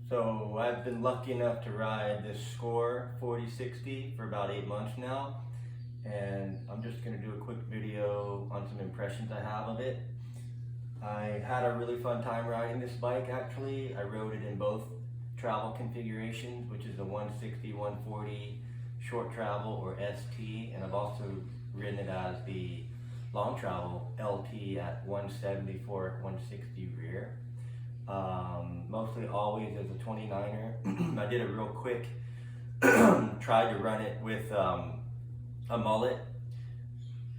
So I've been lucky enough to ride this Scor 4060 for about 8 months now, and I'm just going to do a quick video on some impressions I have of it. I had a really fun time riding this bike actually. I rode it in both travel configurations, which is the 160, 140 short travel or ST, and I've also ridden it as the long travel LT at 174, 160 rear. Mostly always as a 29er. I did a real quick, tried to run it with a mullet,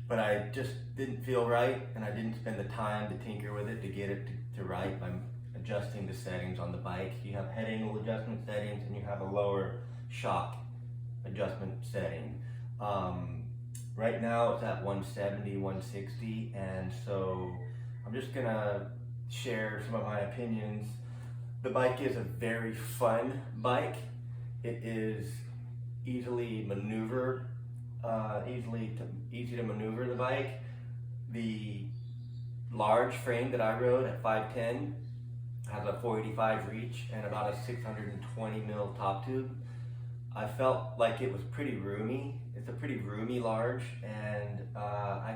but I just didn't feel right, and I didn't spend the time to tinker with it to get it to right by adjusting the settings on the bike. You have head angle adjustment settings and you have a lower shock adjustment setting. Right now it's at 170, 160, and so I'm just gonna share some of my opinions. The bike is a very fun bike. It is easily maneuvered, easy to maneuver the bike. The large frame that I rode at 5'10" has a 485 reach and about a 620 mil top tube. I felt like it was pretty roomy. It's a pretty roomy large, and I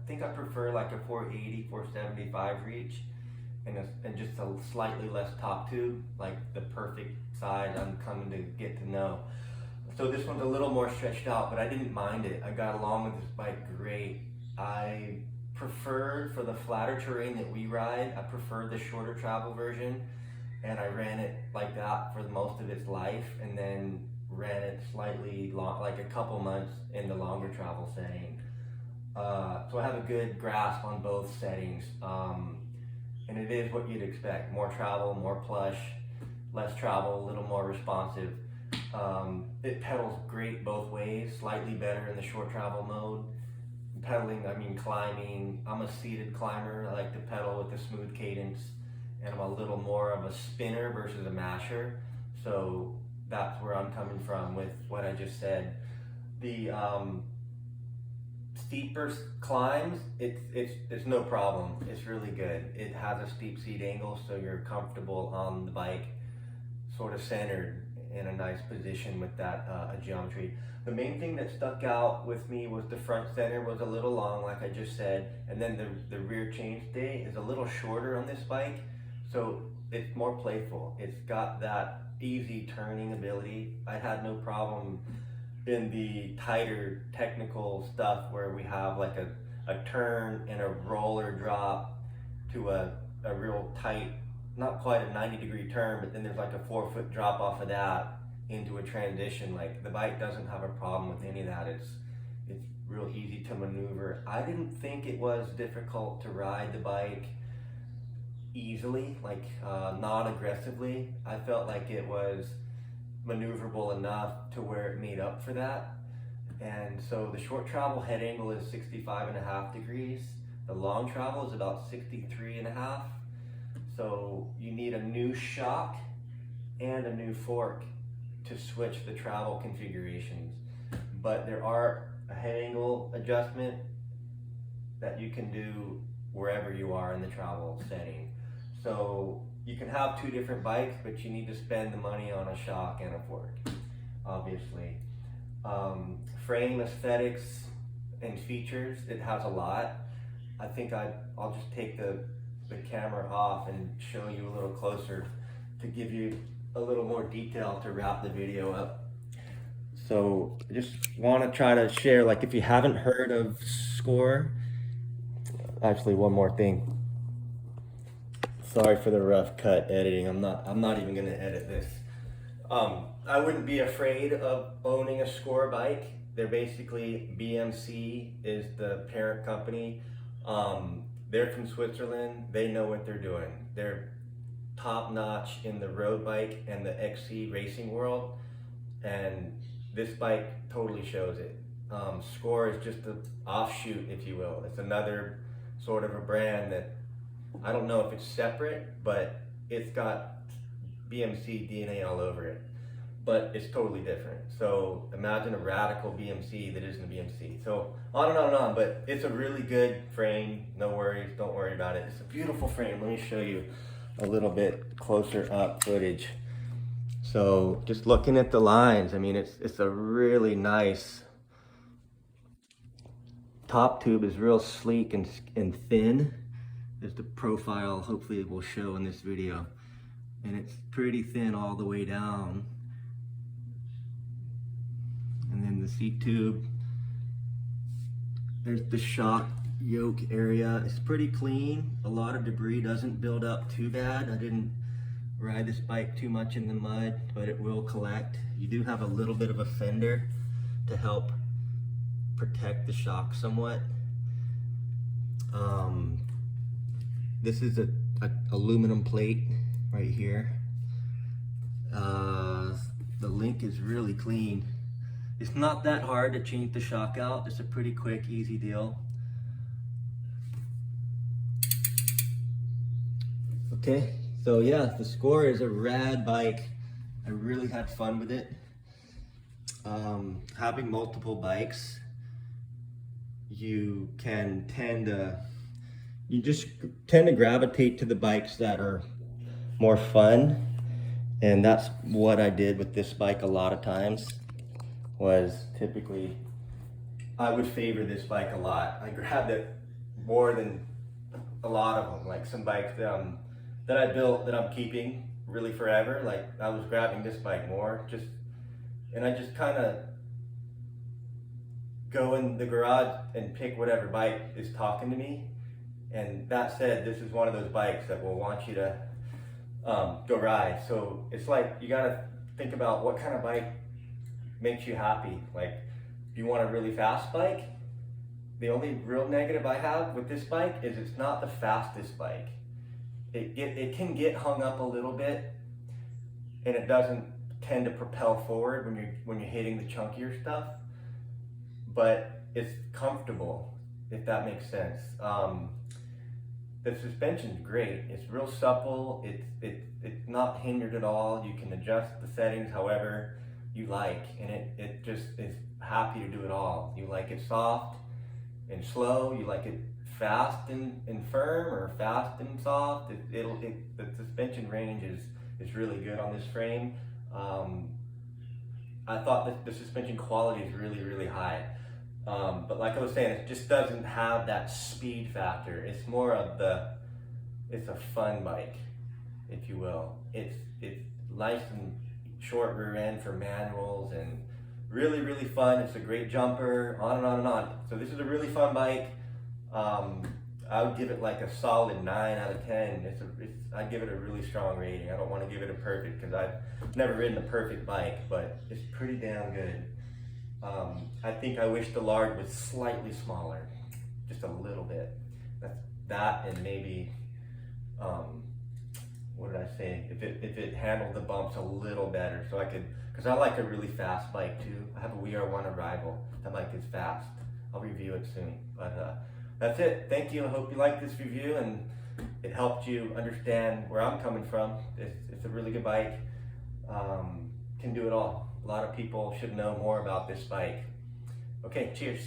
think I prefer like a 480, 475 reach. And just a slightly less top tube, like the perfect size I'm coming to get to know. So this one's a little more stretched out, but I didn't mind it. I got along with this bike great. I preferred, for the flatter terrain that we ride, I preferred the shorter travel version, and I ran it like that for most of its life, and then ran it slightly long, like a couple months in the longer travel setting. So I have a good grasp on both settings. And it is what you'd expect. More travel, more plush, less travel, a little more responsive. It pedals great both ways, slightly better in the short travel mode. Pedaling, I mean climbing. I'm a seated climber. I like to pedal with a smooth cadence, and I'm a little more of a spinner versus a masher. So that's where I'm coming from with what I just said. The steeper climbs, it's no problem. It's really good. It has a steep seat angle, so you're comfortable on the bike, sort of centered in a nice position with that geometry. The main thing that stuck out with me was the front center was a little long, like I just said, and then the rear chainstay is a little shorter on this bike, so it's more playful. It's got that easy turning ability. I had no problem in the tighter technical stuff where we have like a turn and a roller drop to a real tight, not quite a 90-degree turn, but then there's like a 4-foot drop off of that into a transition. Like the bike doesn't have a problem with any of that. It's real easy to maneuver. I didn't think it was difficult to ride the bike easily, like not aggressively. I felt like it was maneuverable enough to where it made up for that. And so the short travel head angle is 65.5 degrees. The long travel is about 63.5. So you need a new shock and a new fork to switch the travel configurations. But there are a head angle adjustment that you can do wherever you are in the travel setting. So you can have two different bikes, but you need to spend the money on a shock and a fork, obviously. Frame aesthetics and features, it has a lot. I think I'll just take the camera off and show you a little closer to give you a little more detail to wrap the video up. So I just want to try to share, like if you haven't heard of Scor, actually one more thing. Sorry for the rough cut editing. I'm not even gonna edit this. I wouldn't be afraid of owning a Scor bike. They're basically, BMC is the parent company. They're from Switzerland. They know what they're doing. They're top notch in the road bike and the XC racing world. And this bike totally shows it. Scor is just an offshoot, if you will. It's another sort of a brand that, I don't know if it's separate, but it's got BMC DNA all over it. But it's totally different. So imagine a radical BMC that isn't a BMC. So on and on and on, but it's a really good frame. No worries, don't worry about it. It's a beautiful frame. Let me show you a little bit closer up footage. So just looking at the lines, I mean, it's a really nice, top tube is real sleek and thin. There's the profile, hopefully it will show in this video. And it's pretty thin all the way down. And then the seat tube, there's the shock yoke area. It's pretty clean. A lot of debris doesn't build up too bad. I didn't ride this bike too much in the mud, but it will collect. You do have a little bit of a fender to help protect the shock somewhat. This is a aluminum plate right here. The link is really clean. It's not that hard to change the shock out. It's a pretty quick, easy deal. Okay, so yeah, the Scor is a rad bike. I really had fun with it. Having multiple bikes, you just tend to gravitate to the bikes that are more fun. And that's what I did with this bike a lot of times, was typically, I would favor this bike a lot. I grabbed it more than a lot of them. Like some bikes that I built that I'm keeping really forever, like I was grabbing this bike more, and I just kind of go in the garage and pick whatever bike is talking to me. And that said, this is one of those bikes that will want you to go ride. So it's like, you gotta think about what kind of bike makes you happy. Like, if you want a really fast bike, the only real negative I have with this bike is it's not the fastest bike. It can get hung up a little bit, and it doesn't tend to propel forward when you're hitting the chunkier stuff, but it's comfortable, if that makes sense. The suspension's great. It's real supple. It's not hindered at all. You can adjust the settings however you like, and it just is happy to do it all. You like it soft and slow. You like it fast and firm, or fast and soft. The suspension range is really good on this frame. I thought that the suspension quality is really, really high. But like I was saying, it just doesn't have that speed factor. It's more of it's a fun bike, if you will. It's nice and short rear end for manuals, and really, really fun. It's a great jumper, on and on and on. So this is a really fun bike. I would give it like a solid 9 out of 10. I'd give it a really strong rating. I don't want to give it a perfect, because I've never ridden a perfect bike, but it's pretty damn good. I think I wish the Lard was slightly smaller, just a little bit. That and maybe, what did I say? If it handled the bumps a little better, so I could, because I like a really fast bike too. I have a VR1 Arrival. That bike is fast. I'll review it soon. But that's it. Thank you. I hope you liked this review and it helped you understand where I'm coming from. It's a really good bike. Can do it all. A lot of people should know more about this bike. Okay, cheers.